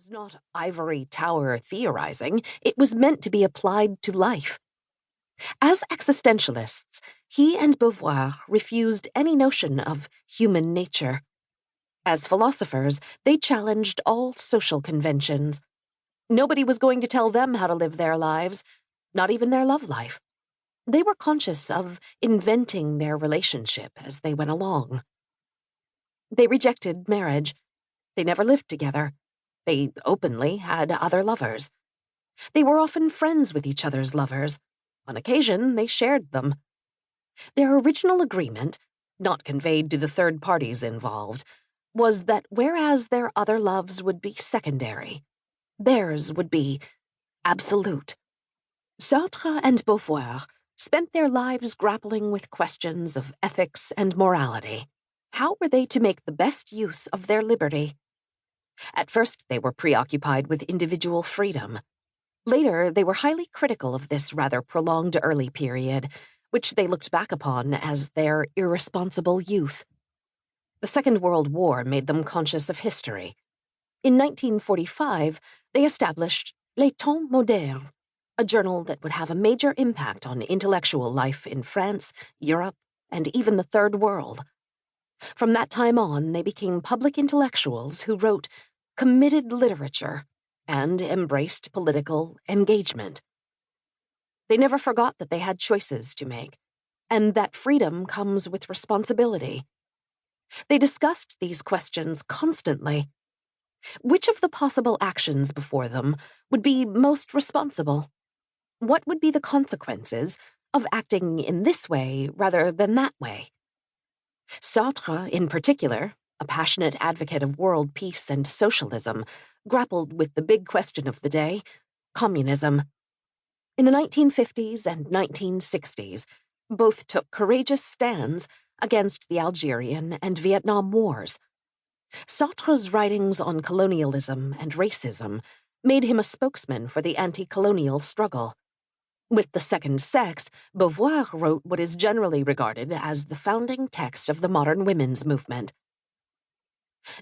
was not ivory tower theorizing, it was meant to be applied to life. As existentialists, he and Beauvoir refused any notion of human nature. As philosophers, they challenged all social conventions. Nobody was going to tell them how to live their lives, not even their love life. They were conscious of inventing their relationship as they went along. They rejected marriage. They never lived together. They openly had other lovers. They were often friends with each other's lovers. On occasion, they shared them. Their original agreement, not conveyed to the third parties involved, was that whereas their other loves would be secondary, theirs would be absolute. Sartre and Beauvoir spent their lives grappling with questions of ethics and morality. How were they to make the best use of their liberty? At first, they were preoccupied with individual freedom. Later, they were highly critical of this rather prolonged early period, which they looked back upon as their irresponsible youth. The Second World War made them conscious of history. In 1945, they established Les Temps Modernes, a journal that would have a major impact on intellectual life in France, Europe, and even the Third World. From that time on, they became public intellectuals who wrote committed literature and embraced political engagement. They never forgot that they had choices to make, and that freedom comes with responsibility. They discussed these questions constantly. Which of the possible actions before them would be most responsible? What would be the consequences of acting in this way rather than that way? Sartre, in particular, a passionate advocate of world peace and socialism, grappled with the big question of the day, communism. In the 1950s and 1960s, both took courageous stands against the Algerian and Vietnam Wars. Sartre's writings on colonialism and racism made him a spokesman for the anti-colonial struggle. With The Second Sex, Beauvoir wrote what is generally regarded as the founding text of the modern women's movement.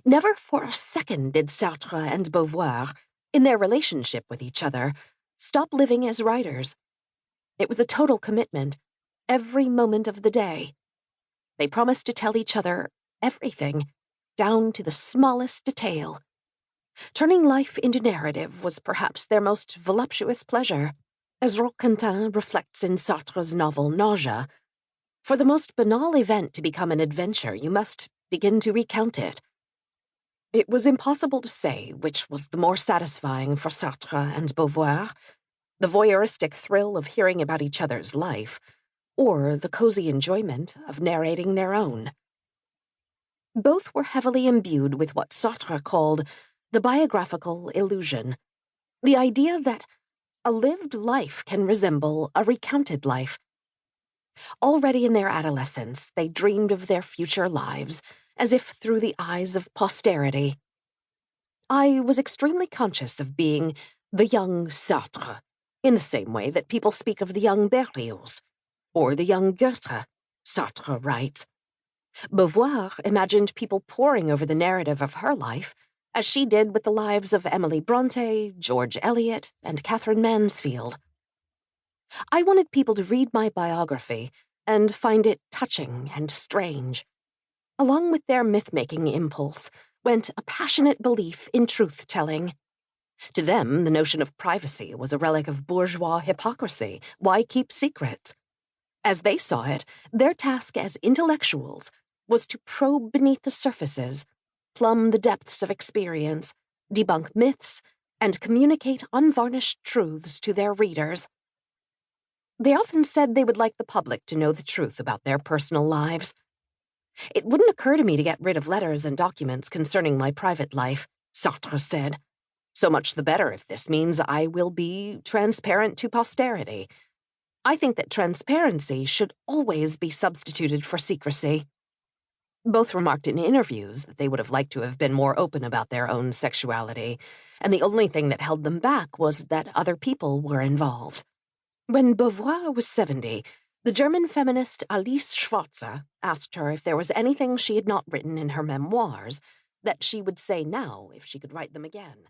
Never for a second did Sartre and Beauvoir, in their relationship with each other, stop living as writers. It was a total commitment, every moment of the day. They promised to tell each other everything, down to the smallest detail. Turning life into narrative was perhaps their most voluptuous pleasure. As Roquentin reflects in Sartre's novel Nausea, for the most banal event to become an adventure, you must begin to recount it. It was impossible to say which was the more satisfying for Sartre and Beauvoir, the voyeuristic thrill of hearing about each other's life, or the cozy enjoyment of narrating their own. Both were heavily imbued with what Sartre called the biographical illusion, the idea that a lived life can resemble a recounted life. Already in their adolescence, they dreamed of their future lives, as if through the eyes of posterity. I was extremely conscious of being the young Sartre, in the same way that people speak of the young Berlioz, or the young Goethe, Sartre writes. Beauvoir imagined people poring over the narrative of her life, as she did with the lives of Emily Bronte, George Eliot, and Catherine Mansfield. I wanted people to read my biography and find it touching and strange. Along with their myth-making impulse went a passionate belief in truth-telling. To them, the notion of privacy was a relic of bourgeois hypocrisy. Why keep secrets? As they saw it, their task as intellectuals was to probe beneath the surfaces, plumb the depths of experience, debunk myths, and communicate unvarnished truths to their readers. They often said they would like the public to know the truth about their personal lives. It wouldn't occur to me to get rid of letters and documents concerning my private life, Sartre said. So much the better if this means I will be transparent to posterity. I think that transparency should always be substituted for secrecy. Both remarked in interviews that they would have liked to have been more open about their own sexuality, and the only thing that held them back was that other people were involved. When Beauvoir was 70, the German feminist Alice Schwarzer asked her if there was anything she had not written in her memoirs that she would say now if she could write them again.